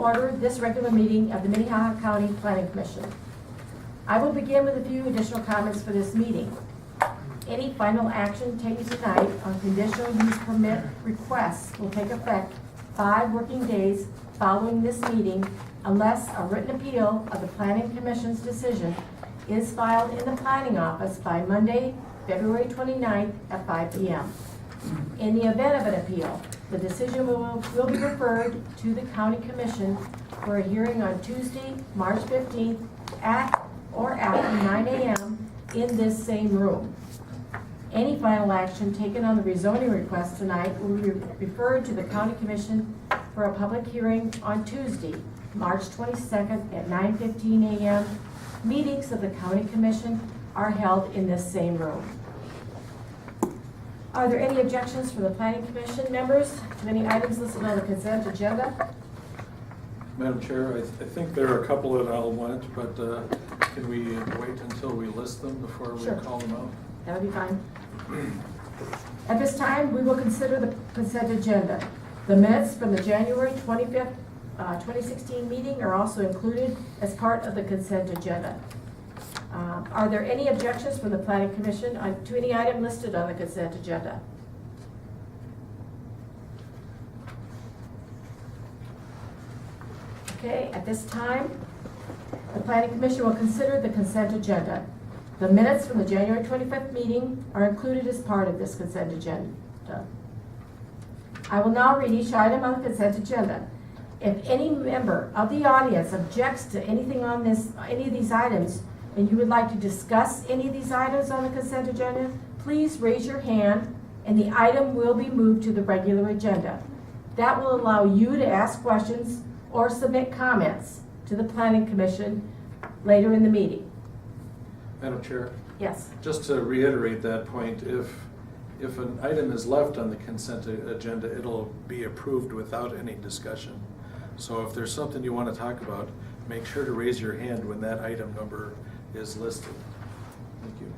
order this regular meeting of the Minnehaha County Planning Commission. I will begin with a few additional comments for this meeting. Any final action taken tonight on conditional use permit requests will take effect 5 working days following this meeting unless a written appeal of the Planning Commission's decision is filed in the planning office by Monday, February 29th at 5 p.m. In the event of an appeal, the decision will be referred to the County Commission for a hearing on Tuesday, March 15th at or after 9 a.m. in this same room. Any final action taken on the rezoning request tonight will be referred to the County Commission for a public hearing on Tuesday, March 22nd at 9:15 a.m. Meetings of the County Commission are held in this same room. Are there any objections from the Planning Commission members to any items listed on the consent agenda? Madam Chair, I think there are a couple that I'll want, but can we wait until we list them before we Sure. call them out? That would be fine. At this time, we will consider the consent agenda. The minutes from the January 25th, 2016 meeting are also included as part of the consent agenda. Are there any objections from the Planning Commission to any item listed on the consent agenda? Okay, at this time, the Planning Commission will consider the consent agenda. The minutes from the January 25th meeting are included as part of this consent agenda. I will now read each item on the consent agenda. If any member of the audience objects to anything on any of these items, and you would like to discuss any of these items on the consent agenda, please raise your hand and the item will be moved to the regular agenda. That will allow you to ask questions or submit comments to the Planning Commission later in the meeting. Madam Chair, Yes. just to reiterate that point, if an item is left on the consent agenda, it'll be approved without any discussion. So if there's something you want to talk about, make sure to raise your hand when that item number is listed. Thank you.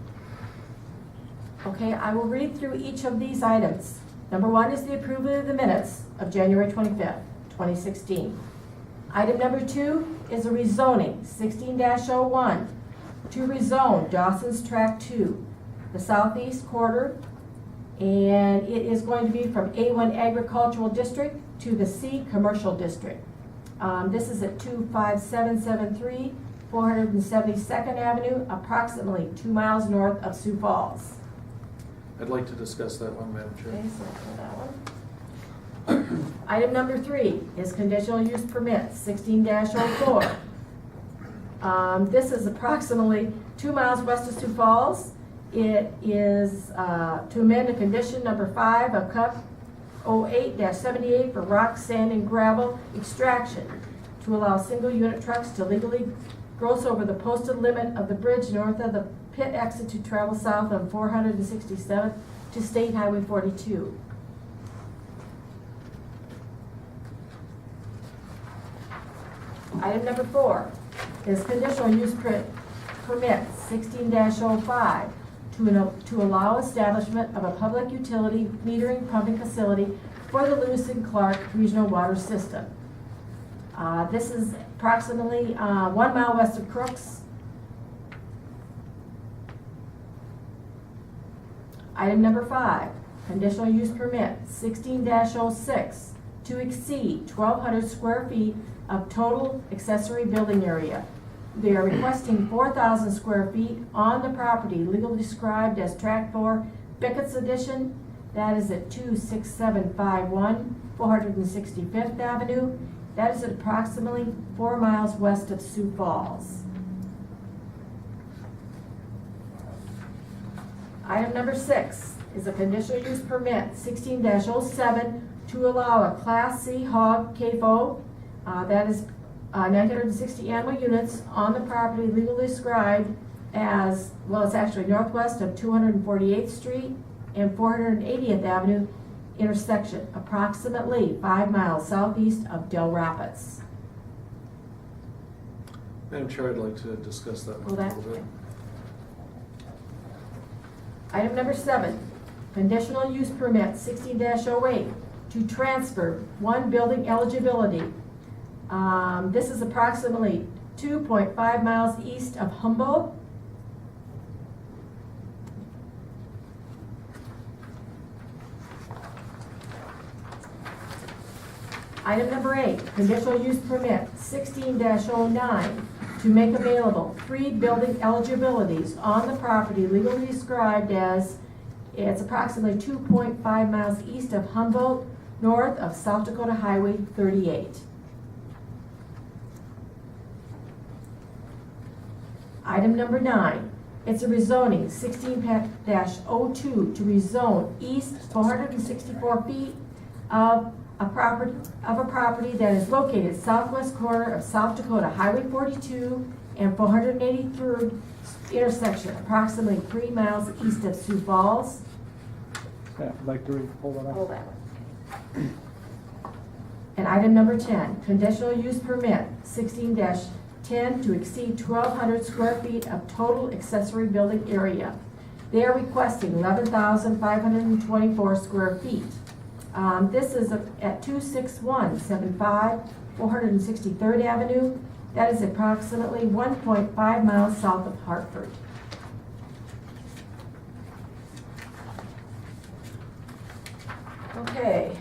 Okay, I will read through each of these items. Number 1 is the approval of the minutes of January 25th, 2016. Item number 2 is a rezoning, 16-01, to rezone Dawson's Track 2, the southeast quarter, and it is going to be from A1 Agricultural District to the C Commercial District. This is at 25773 472nd Avenue, approximately 2 miles north of Sioux Falls. I'd like to discuss that one, Madam Chair. Okay, so for that one. Item number 3 is conditional use permit, 16-04. This is approximately 2 miles west of Sioux Falls. It is to amend a condition number 5 of CUP 08-78 for rock, sand, and gravel extraction to allow single unit trucks to legally gross over the posted limit of the bridge north of the pit exit to travel south on 467th to State Highway 42. Item number 4 is conditional use permit 16-05 to allow establishment of a public utility metering pumping facility for the Lewis and Clark Regional Water System. This is approximately 1 mile west of Crooks. Item number 5, conditional use permit 16-06 to exceed 1,200 square feet of total accessory building area. They are requesting 4,000 square feet on the property legally described as Tract 4, Beckett's Addition. That is at 26751 465th Avenue. That is at approximately 4 miles west of Sioux Falls. Item number 6 is a conditional use permit 16-07 to allow a Class C hog CAFO. That is 960 animal units on the property legally described as, well, it's actually northwest of 248th Street and 480th Avenue intersection, approximately 5 miles southeast of Del Rapids. Madam Chair, I'd like to discuss that one a little bit. Item number 7, conditional use permit 16-08 to transfer one building eligibility This is approximately 2.5 miles east of Humboldt. Item number 8, conditional use permit 16-09 to make available 3 building eligibilities on the property legally described as it's approximately 2.5 miles east of Humboldt, north of South Dakota Highway 38. Item number 9, it's a rezoning 16-02 to rezone east 464 feet of a property that is located southwest corner of South Dakota Highway 42 and 483rd intersection, approximately 3 miles east of Sioux Falls. Yeah, I'd like to pull that Hold up. that one. And item number 10, conditional use permit 16-10 to exceed 1,200 square feet of total accessory building area. They are requesting 11,524 square feet. This is at 26175 463rd Avenue. That is approximately 1.5 miles south of Hartford. Okay.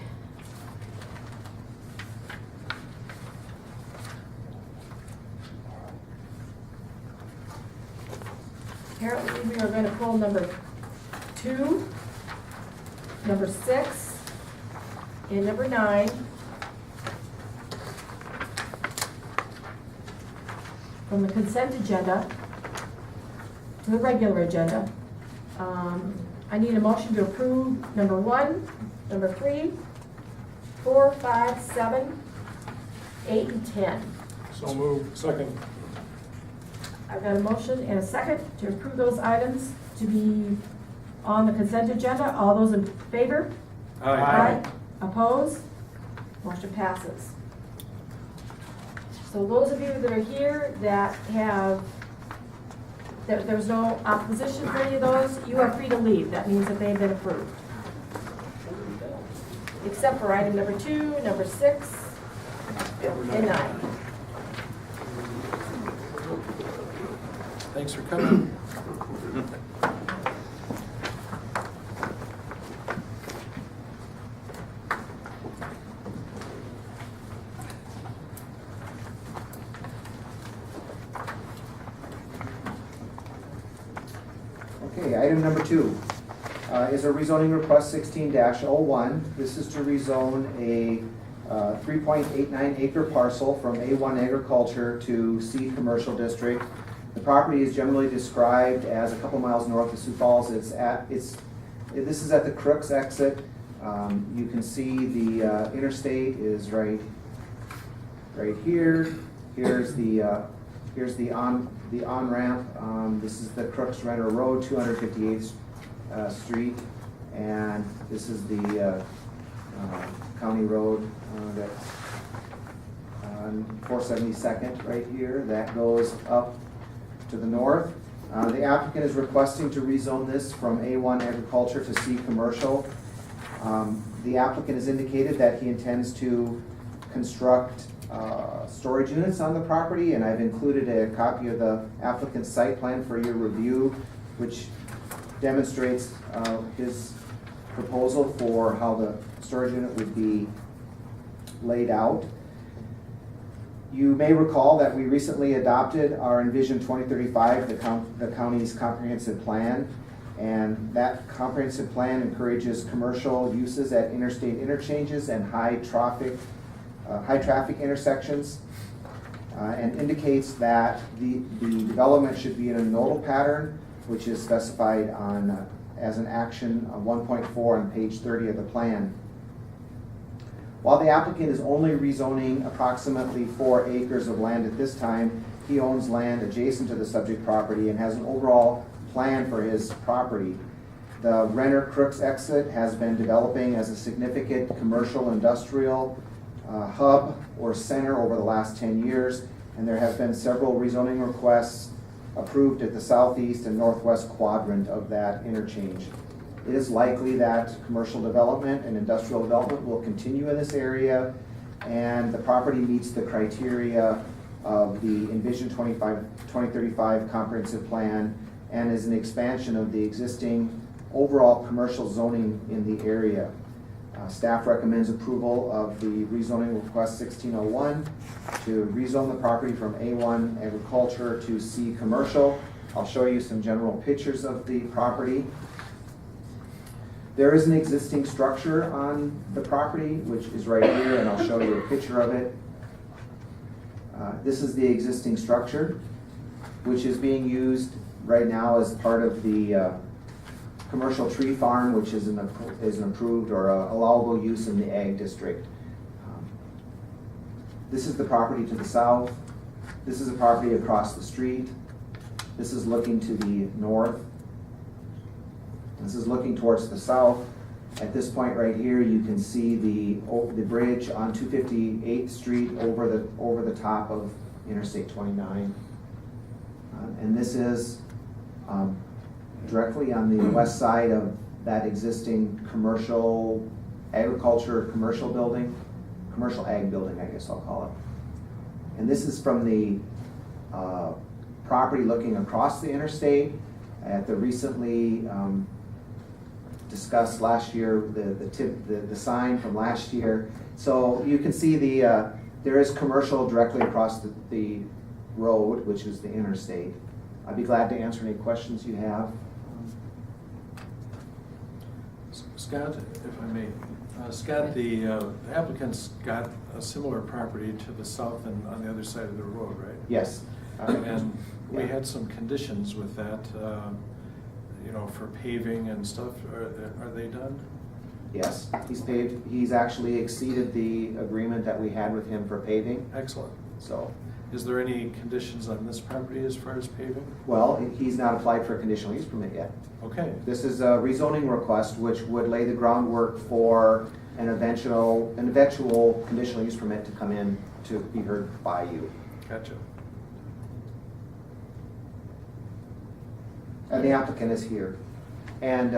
Apparently we are going to pull number 2, number 6, and number 9 from the consent agenda to the regular agenda. I need a motion to approve number 1, number 3, 4, 5, 7, 8, and 10. So moved. Second. I've got a motion and a second to approve those items to be on the consent agenda. All those in favor? Opposed? Motion passes. So those of you that are here that have, there's no opposition for any of those, you are free to leave. That means that they've been approved. Except for item number 2, number 6, and 9. Thanks for coming. Okay, item number 2 is a rezoning request 16-01. This is to rezone a 3.89 acre parcel from A1 agriculture to C commercial district. The property is generally described as a couple miles north of Sioux Falls. This is at the Crooks exit. You can see the interstate is right here. Here's the on-ramp. This is the Crooks Renner Road, 258th Street, and this is the county road that's on 472nd right here. That goes up to the north. The applicant is requesting to rezone this from A1 agriculture to C commercial. The applicant has indicated that he intends to construct storage units on the property, and I've included a copy of the applicant's site plan for your review, which demonstrates his proposal for how the storage unit would be laid out. You may recall that we recently adopted our Envision 2035, the county's comprehensive plan, and that comprehensive plan encourages commercial uses at interstate interchanges and high traffic intersections, and indicates that the development should be in a nodal pattern, which is specified on as an action 1.4 on page 30 of the plan. While the applicant is only rezoning approximately 4 acres of land at this time, he owns land adjacent to the subject property and has an overall plan for his property. The Renner Crooks exit has been developing as a significant commercial industrial hub or center over the last 10 years, and there have been several rezoning requests approved at the southeast and northwest quadrant of that interchange. It is likely that commercial development and industrial development will continue in this area and the property meets the criteria of the Envision 2035 comprehensive plan and is an expansion of the existing overall commercial zoning in the area. Staff recommends approval of the rezoning request 1601 to rezone the property from A1 agriculture to C commercial. I'll show you some general pictures of the property. There is an existing structure on the property, which is right here, and I'll show you a picture of it. This is the existing structure, which is being used right now as part of the commercial tree farm, which is an approved or allowable use in the ag district. This is the property to the south. This is a property across the street. This is looking to the north. This is looking towards the south. At this point right here, you can see the bridge on 258th Street over the top of Interstate 29. And this is directly on the west side of that existing commercial agriculture, commercial building, commercial ag building, I guess I'll call it. And this is from the property looking across the interstate at the recently discussed last year, the sign from last year. So you can see there is commercial directly across the road, which is the interstate. I'd be glad to answer any questions you have. Scott, if I may, Scott, the applicant's got a similar property to the south and on the other side of the road, right? Yes. And we Yeah. had some conditions with that, for paving and stuff. Are they done? Yes, he's paved. He's actually exceeded the agreement that we had with him for paving. Excellent. So, Is there any conditions on this property as far as paving? well, he's not applied for a conditional use permit yet. Okay, This is a rezoning request which would lay the groundwork for an eventual conditional use permit to come in to be heard by you. gotcha. And the applicant is here. And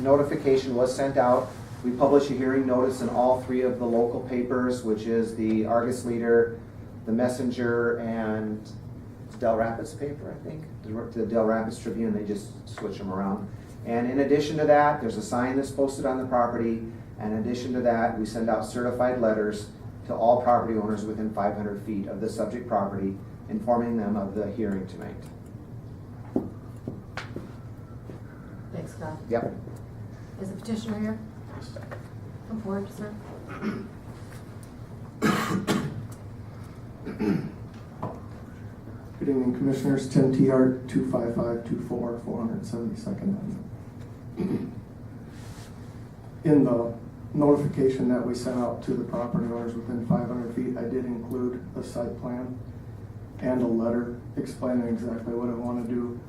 notification was sent out. We publish a hearing notice in all three of the local papers, which is the Argus Leader, the Messenger, and Del Rapids paper, I think. The Del Rapids Tribune, they just switch them around. And in addition to that, there's a sign that's posted on the property. And in addition to that, we send out certified letters to all property owners within 500 feet of the subject property, informing them of the hearing tonight. Thanks, Scott. Yep. Is the petitioner here? Come forward, sir. Good evening, Commissioners. Tim T.R., 25524 472nd Avenue. In the notification that we sent out to the property owners within 500 feet, I did include a site plan and a letter explaining exactly what I want to do.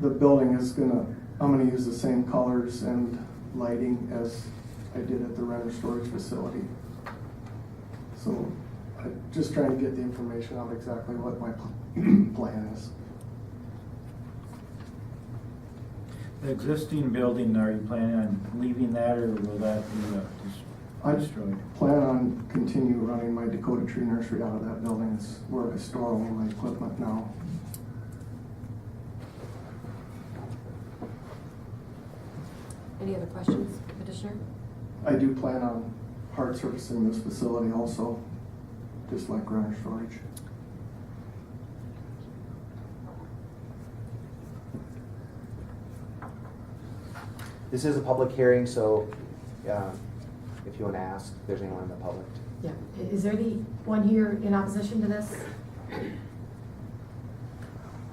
The building is I'm gonna use the same colors and lighting as I did at the renter storage facility. So I'm just trying to get the information out exactly what my plan is. The existing building, are you planning on leaving that, or will that be I destroyed? plan on continue running my Dakota Tree Nursery out of that building. It's where I store all my equipment now. Any other questions, petitioner? I do plan on hard surfacing this facility also, just like runner storage. This is a public hearing, so if you want to ask if there's anyone in the public. Yeah. Is there anyone here in opposition to this?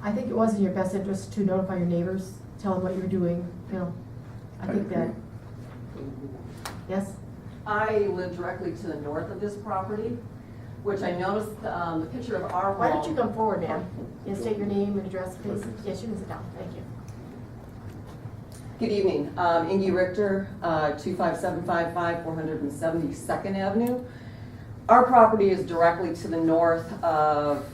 I think it was in your best interest to notify your neighbors, tell them what you're doing, I think that, yes? I live directly to the north of this property, which I noticed the picture of our home. Why don't you come forward, ma'am, and state your name and address, please? Yes, you can sit down, thank you. Good evening, Ingy Richter, 25755 472nd Avenue. Our property is directly to the north of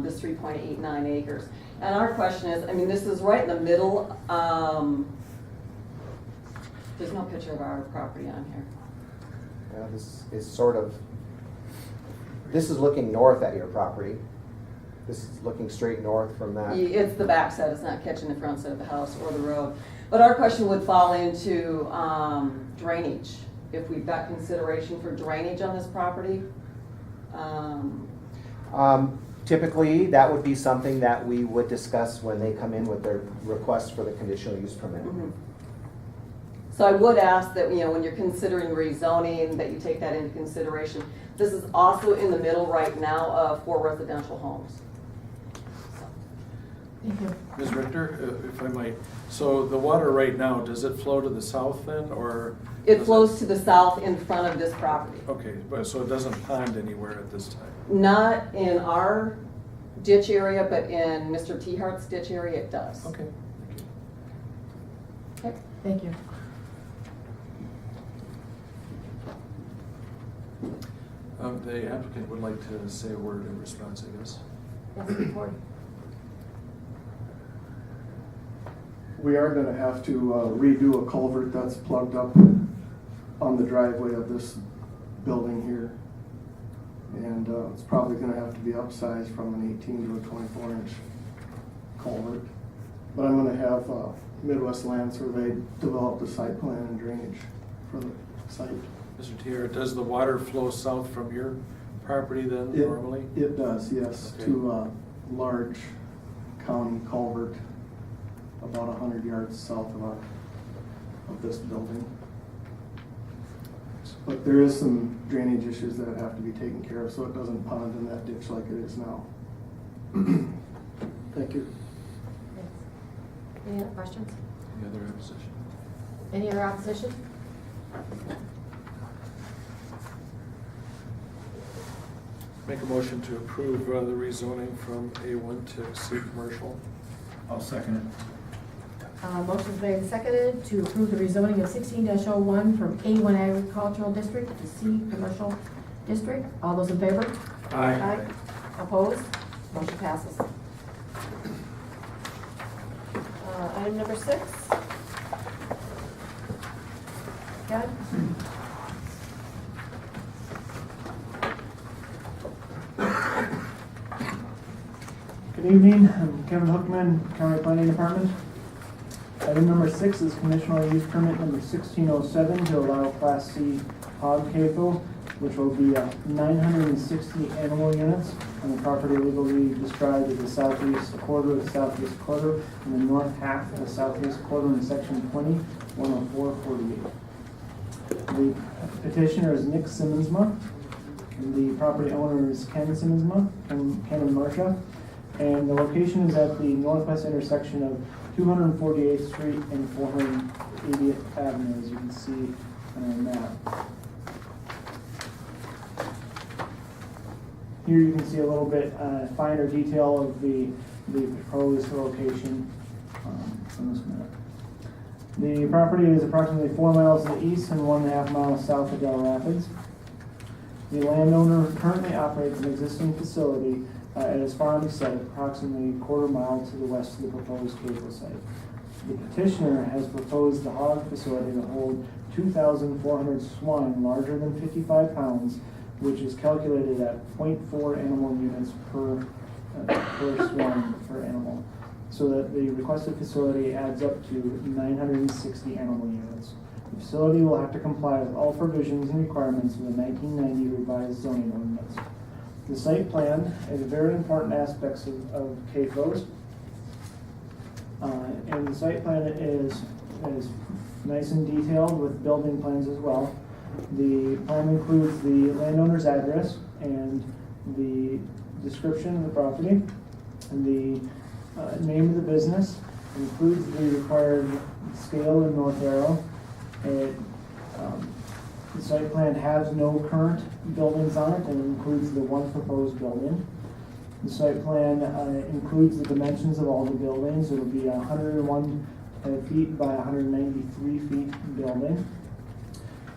this 3.89 acres. And our question is, this is right in the middle. There's no picture of our property on here. This is sort of This is looking north at your property. This is looking straight north from that. It's the back side, it's not catching the front side of the house or the road. But our question would fall into drainage. If we've got consideration for drainage on this property. Typically, that would be something that we would discuss when they come in with their request for the conditional use permit. Mhm. So I would ask that, when you're considering rezoning, that you take that into consideration. This is also in the middle right now of 4 residential homes. Thank you. Ms. Richter, if I might, so the water right now, does it flow to the south then, or? It does flows to the south in front of this property. Okay, but so it doesn't pond anywhere at this time? Not in our ditch area, but in Mr. Tehart's ditch area, it does. Okay, thank you. Okay. Thank you. The applicant would like to say a word in response, I guess. Yes, report. We are gonna have to redo a culvert that's plugged up on the driveway of this building here. And it's probably gonna have to be upsized from an 18 to a 24-inch culvert. But I'm gonna have Midwest Land Survey develop the site plan and drainage for the site. Mr. Tier, does the water flow south from your property then It- normally? It does, yes, Okay. to a large county culvert about 100 yards south of this building. But there is some drainage issues that have to be taken care of, so it doesn't pond in that ditch like it is now. Thank you. Thanks. Any other questions? Any other opposition? Any other opposition? Make a motion to approve the rezoning from A1 to C commercial. I'll second it. Motion's made and seconded to approve the rezoning of 16-01 from A1 Agricultural District to C Commercial District. All those in favor? Aye. Opposed? Motion passes. Item number 6. Kevin? Good evening, I'm Kevin Hookman, County Planning Department. Item number 6 is conditional use permit number 1607 to allow Class C hog CAFO, which will be 960 animal units on the property legally described as the southeast quarter of the southeast quarter and the north half of the southeast quarter in section 20, 10448. The petitioner is Nick Simmonsma, and the property owner is Ken Simmonsma, Ken and Marcia. And the location is at the northwest intersection of 248th Street and 480th Avenue, as you can see on our map. Here you can see a little bit finer detail of the proposed location on this map. The property is approximately 4 miles to the east and 1.5 miles south of Del Rapids. The landowner currently operates an existing facility at his farm site approximately a quarter mile to the west of the proposed CAFO site. The petitioner has proposed the hog facility to hold 2,400 swine larger than 55 pounds, which is calculated at 0.4 animal units per swine per animal, so that the requested facility adds up to 960 animal units. The facility will have to comply with all provisions and requirements of the 1990 revised zoning ordinance. The site plan is a very important aspect of CAFOs. And the site plan is nice and detailed with building plans as well. The plan includes the landowner's address and the description of the property and the name of the business. It includes the required scale and north arrow. The site plan has no current buildings on it and includes the one proposed building. The site plan includes the dimensions of all the buildings. It will be 101 feet by 193 feet building.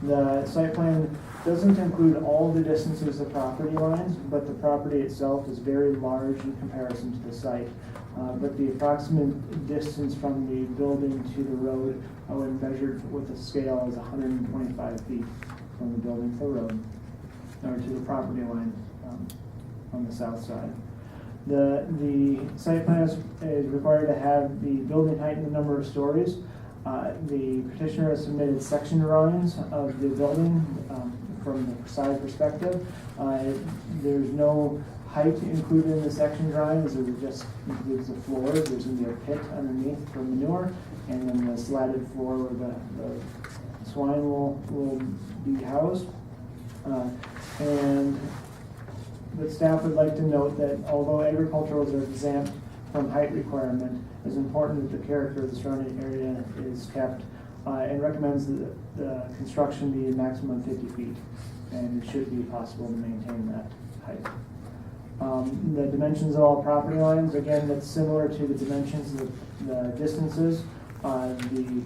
The site plan doesn't include all the distances of property lines, but the property itself is very large in comparison to the site. But the approximate distance from the building to the road, when measured with a scale, is 125 feet from the building to the road, or to the property line on the south side. The site plan is required to have the building height and the number of stories. The petitioner has submitted section drawings of the building from the side perspective. There's no height included in the section drawings, it just includes the floors. There's going to be a pit underneath for manure, and then the slatted floor where the swine will be housed. But staff would like to note that although agriculturals are exempt from height requirement, it's important that the character of the surrounding area is kept, and recommends that the construction be a maximum of 50 feet, and it should be possible to maintain that height. The dimensions of all property lines, again, that's similar to the dimensions of the distances. The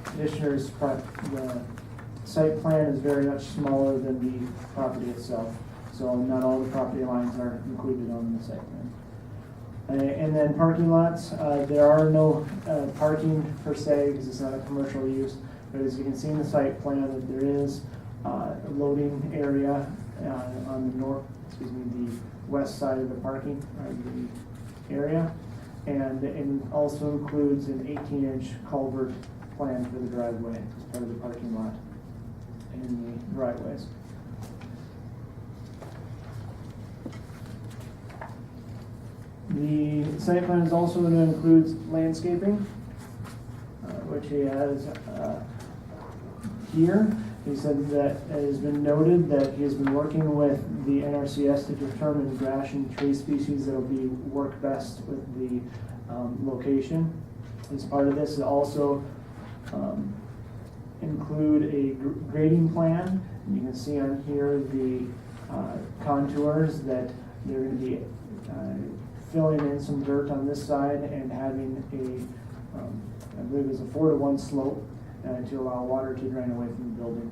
petitioner's the site plan is very much smaller than the property itself, so not all the property lines are included on the site plan. And then parking lots, there are no parking per se because it's not a commercial use, but as you can see in the site plan, that there is a loading area on the west side of the parking area, and it also includes an 18-inch culvert planned for the driveway as part of the parking lot in the driveways. The site plan is also going to include landscaping, which he has here. He said that it has been noted that he has been working with the NRCS to determine grass and tree species that will work best with the location. As part of this, it also include a grading plan. And you can see on here the contours that they're going to be filling in some dirt on this side and having a, I believe it's a 4-to-1 slope to allow water to drain away from the building.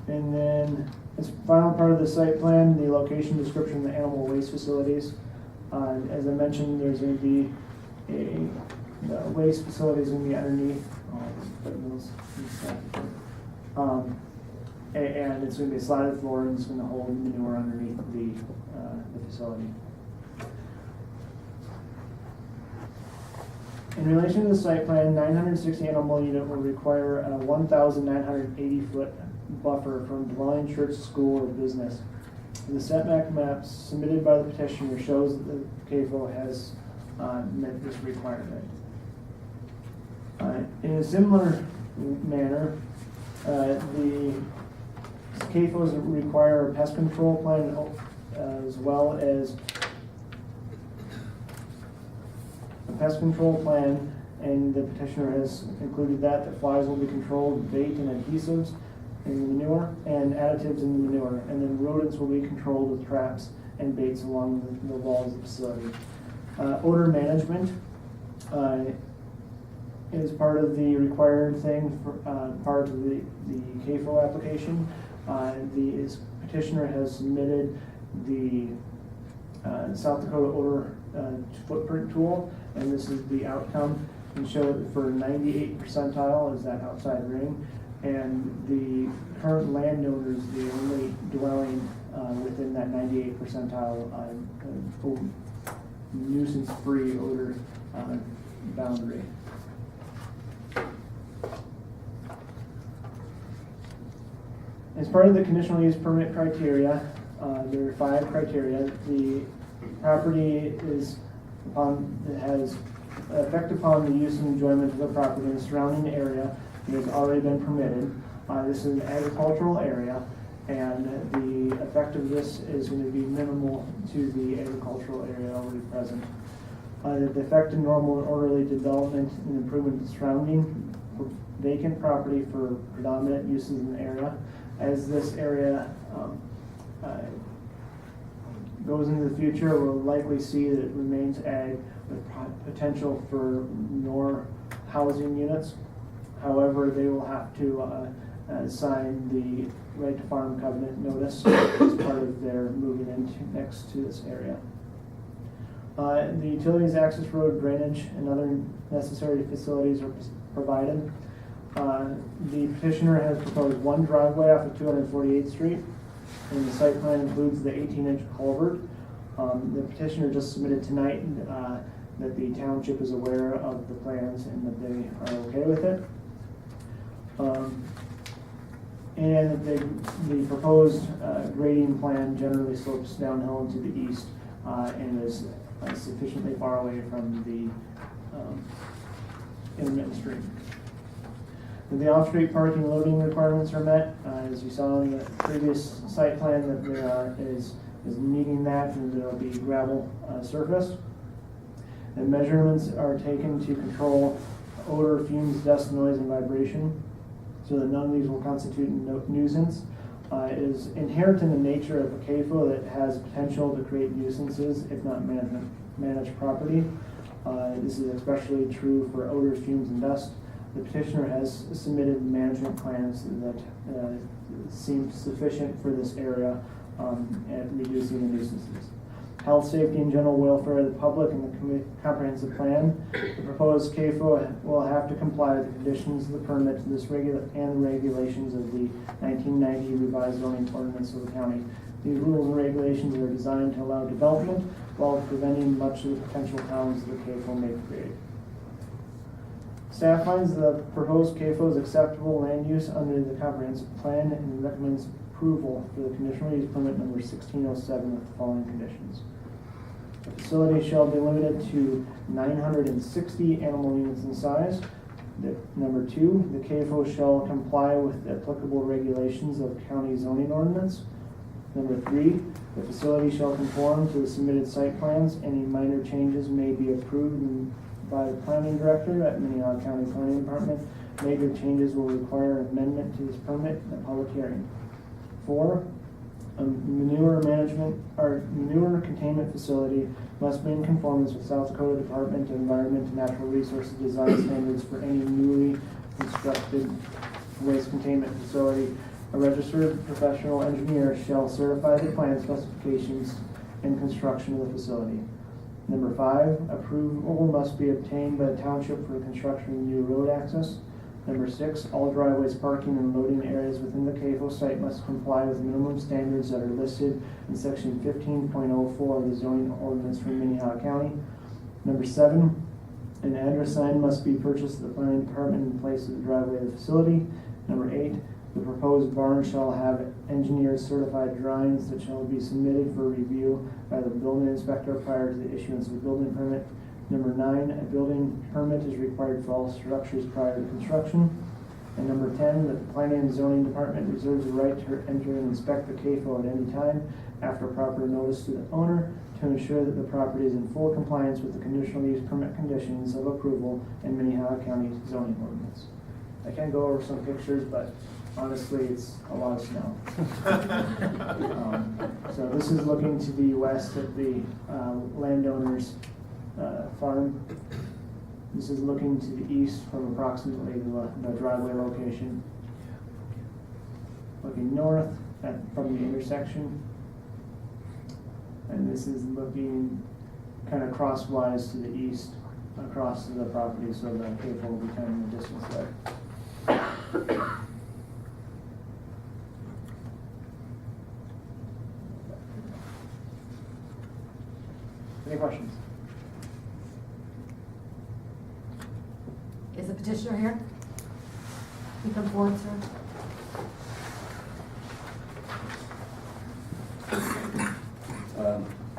And then, as final part of the site plan, the location description of the animal waste facilities. As I mentioned, there's going to be the waste facility is going to be underneath, and it's going to be a slatted floor, and it's going to hold manure underneath the facility. In relation to the site plan, 960 animal unit will require a 1,980 foot buffer from dwelling, church, school, or business. The setback maps submitted by the petitioner shows that the CAFO has met this requirement. In a similar manner, the CAFOs require a pest control plan as well as a pest control plan, and the petitioner has included that flies will be controlled, bait and adhesives in the manure and additives in the manure, and then rodents will be controlled with traps and baits along the walls of the facility. Odor management is part of the required thing for part of the CAFO application. The petitioner has submitted the South Dakota odor footprint tool, and this is the outcome, and show it for 98 percentile is that outside ring, and the current landowners, the only dwelling within that 98 percentile nuisance-free odor boundary. As part of the conditional use permit criteria, there are 5 criteria. The property has effect upon the use and enjoyment of the property in the surrounding area that has already been permitted. This is an agricultural area, and the effect of this is going to be minimal to the agricultural area already present. The effect of normal and orderly development and improvement of the surrounding vacant property for predominant uses in the area. As this area goes into the future, we'll likely see that it remains ag with potential for more housing units. However, they will have to sign the right to farm covenant notice as part of their moving into next to this area. The utilities, access road, drainage, and other necessary facilities are provided. The petitioner has proposed one driveway off of 248th Street, And the site plan includes the 18-inch culvert. The petitioner just submitted tonight that the township is aware of the plans and that they are okay with it. And the proposed grading plan generally slopes downhill and to the east and is sufficiently far away from the intermittent stream. The off-street parking loading requirements are met. As you saw in the previous site plan, that there is meeting that, and there will be gravel surface. And measurements are taken to control odor, fumes, dust, noise, and vibration, so that none of these will constitute nuisance. It is inherent in the nature of a CAFO that has potential to create nuisances if not managed property. This is especially true for odors, fumes, and dust. The petitioner has submitted management plans that seem sufficient for this area at reducing the nuisances. Health, safety, and general welfare of the public and the comprehensive plan. The proposed CAFO will have to comply with the conditions of the permit and the regulations of the 1990 revised zoning ordinance of the county. These rules and regulations are designed to allow development while preventing much of the potential challenges the CAFO may create. Staff finds the proposed CAFO is acceptable land use under the comprehensive plan and recommends approval for the conditional use permit number 1607 with the following conditions. The facility shall be limited to 960 animal units in size. Number 2, the CAFO shall comply with the applicable regulations of county zoning ordinance. Number 3, the facility shall conform to the submitted site plans. Any minor changes may be approved by the planning director at Minnehaha County Planning Department. Major changes will require amendment to this permit in a public hearing. 4, a manure containment facility must be in conformance with South Dakota Department of Environment and Natural Resources design standards for any newly constructed waste containment facility. A registered professional engineer shall certify the plan specifications and construction of the facility. Number 5, approval must be obtained by the township for the construction of new road access. Number 6, all driveways, parking, and loading areas within the CAFO site must comply with minimum standards that are listed in section 15.04 of the zoning ordinance for Minnehaha County. Number 7, an address sign must be purchased at the planning department in place of the driveway of the facility. Number 8, the proposed barn shall have engineer's certified drawings that shall be submitted for review by the building inspector prior to the issuance of a building permit. Number 9, a building permit is required for all structures prior to construction. And number 10, the planning and zoning department reserves the right to enter and inspect the CAFO at any time after proper notice to the owner to ensure that the property is in full compliance with the conditional use permit conditions of approval in Minnehaha County zoning ordinance. I can't go over some pictures, but honestly, it's a lot of snow. So this is looking to the west of the landowner's farm. This is looking to the east from approximately the driveway location. Looking north from the intersection. And this is looking kind of crosswise to the east across the property, so the CAFO will be kind of in the distance there. Any questions? Is the petitioner here? You come forward, sir.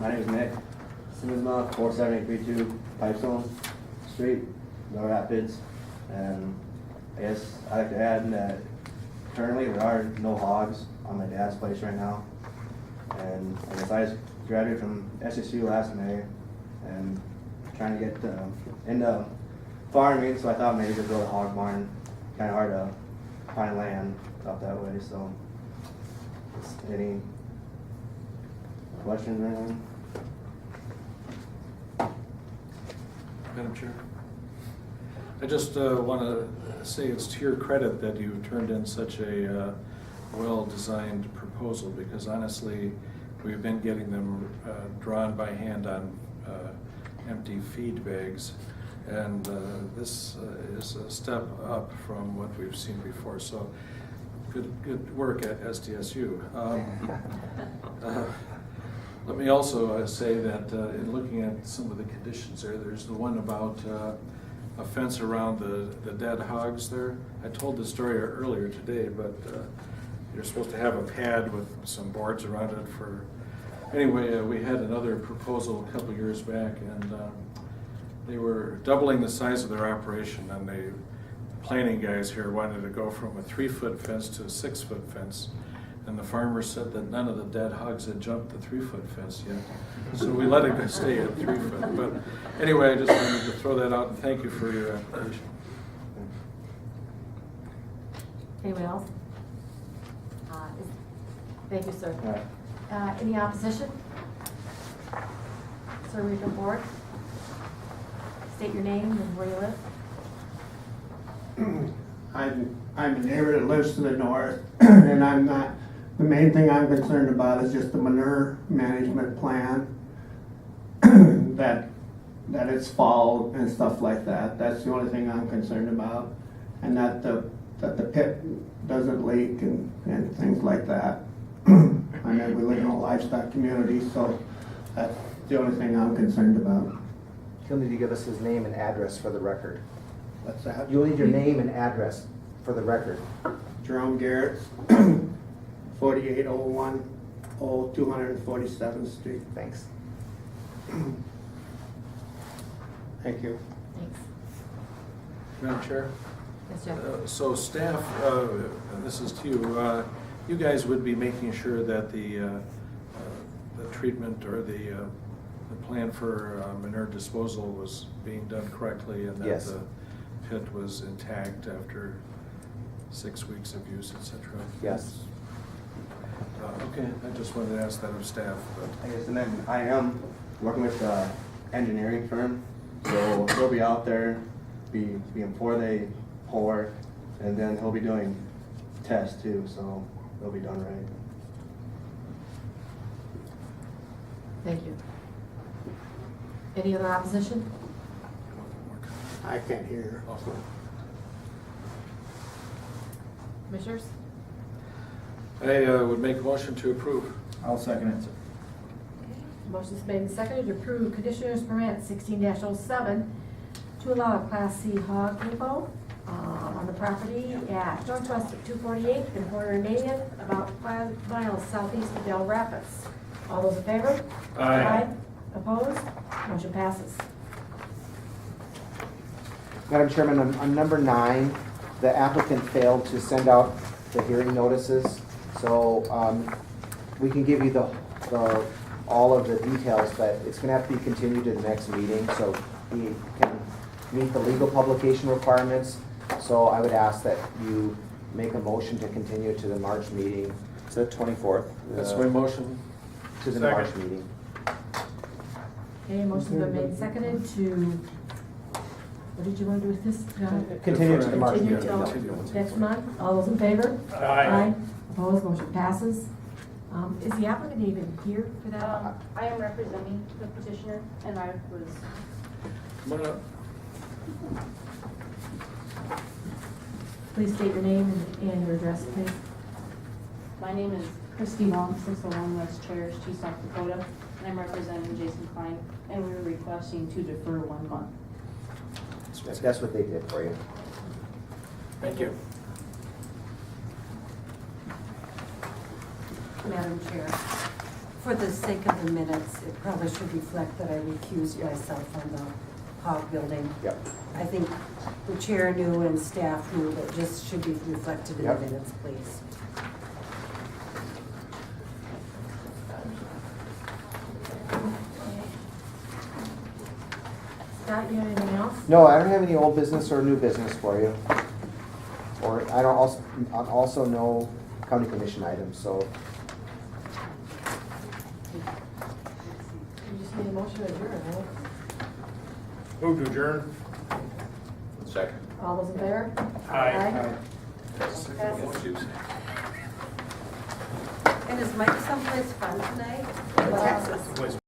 My name is Nick Simmonsma, 47832 Pipestone Street, Lower Rapids. And I guess I'd like to add that currently there are no hogs on my dad's place right now. And I guess I just graduated from SSU last May and trying to get into farming, so I thought maybe to build a hog barn. Kind of hard to find land up that way, so any questions or anything? Madam Chair. I just want to say it's to your credit that you've turned in such a well-designed proposal, because honestly, we've been getting them drawn by hand on empty feed bags, and this is a step up from what we've seen before. So good work at SDSU. Let me also say that in looking at some of the conditions there, there's the one about a fence around the dead hogs there. I told the story earlier today, but you're supposed to have a pad with some boards around it for, anyway, we had another proposal a couple years back, and they were doubling the size of their operation, and the planning guys here wanted to go from a 3-foot fence to a 6-foot fence. And the farmer said that none of the dead hogs had jumped the 3-foot fence yet. So we let it stay at 3 foot. But anyway, I just wanted to throw that out and thank you for your application. Anyone else? Thank you, sir. All right. Any opposition? Sir, read the board. State your name and where you live. I'm a neighbor that lives to the north, and I'm not, the main thing I'm concerned about is just the manure management plan, that it's followed and stuff like that. That's the only thing I'm concerned about, and that the pit doesn't leak and things like that. I know we live in a livestock community, so that's the only thing I'm concerned about. He'll need to give us his name and address for the record. What's that? You'll need your name and address for the record. Jerome Garrett, 4801 Old 247th Street. Thanks. Thank you. Thanks. Madam Chair? Yes, Jeff. So staff, this is to you, you guys would be making sure that the treatment or the plan for manure disposal was being done correctly and that Yes. the pit was intact after 6 weeks of use, et cetera? Yes. Okay, I just wanted to ask that of staff, but I guess, and then I am working with the engineering firm, so he'll be out there before they pour, and then he'll be doing tests too, so they'll be done right. Thank you. Any other opposition? I can't hear. Commissioners? I would make a motion to approve. I'll second it. Motion's made and seconded to approve conditioner's permit 16-07 to allow a Class C hog depot on the property at Northwest 248th and 480th, about 5 miles southeast of Del Rapids. All those in favor? Aye. Opposed? Motion passes. Madam Chairman, on number 9, the applicant failed to send out the hearing notices. So we can give you all of the details, but it's going to have to be continued to the next meeting so he can meet the legal publication requirements. So I would ask that you make a motion to continue to the March meeting, it's the 24th. That's my motion. To the Second. March meeting. Okay, motion's been made and seconded to, what did you want to do with this, John? Continue to the March Continue meeting. till next month. All those in favor? Aye. Opposed? Motion passes. Is the applicant even here for that? I am representing the petitioner, and I was, Come on up. Please state your name and your address, please. my name is Christy Long, 601 West Cherish, T, South Dakota, and I'm representing Jason Klein, and we were requesting to defer 1 month. That's what they did for you. Thank you. Madam Chair, for the sake of the minutes, it probably should reflect that I recused myself on the hog building. Yep. I think the chair knew and staff knew, but just should be reflected in the Yep. minutes, please. Scott, you have anything else? No, I don't have any old business or new business for you. Or I don't also no county commission items, so You just need a motion to adjourn, right? Move to adjourn. Second. All those in favor? Aye. And is Mike someplace fun tonight? Well,